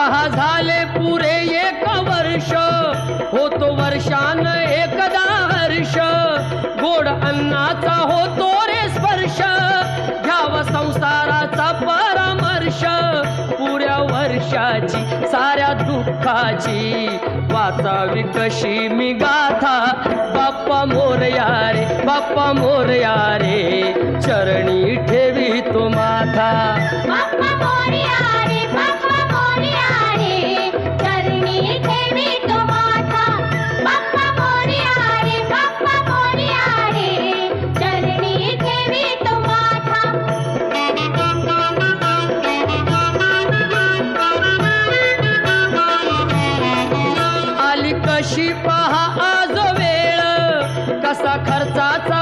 पहा झाले पुरे 1 वर्ष, होतो वर्षान एकदा हर्ष, गोड अन्नाचा होतो रे स्पर्श, घ्यावा संसाराचा परामर्श, पुऱ्या वर्षाची साऱ्या दुःखाची वाचावी कशी मी गाथा, बाप्पा मोरया रे, बाप्पा मोरया रे, चरणी ठेवी तो माथा, बाप्पा मोरया रे, बाप्पा मोरया रे, चरणी ठेवी तो माथा, बाप्पा मोरया रे, बाप्पा मोरया रे, चरणी ठेवी तो माथा. आली कशी पहा आज वेळ, कसा खर्चाचा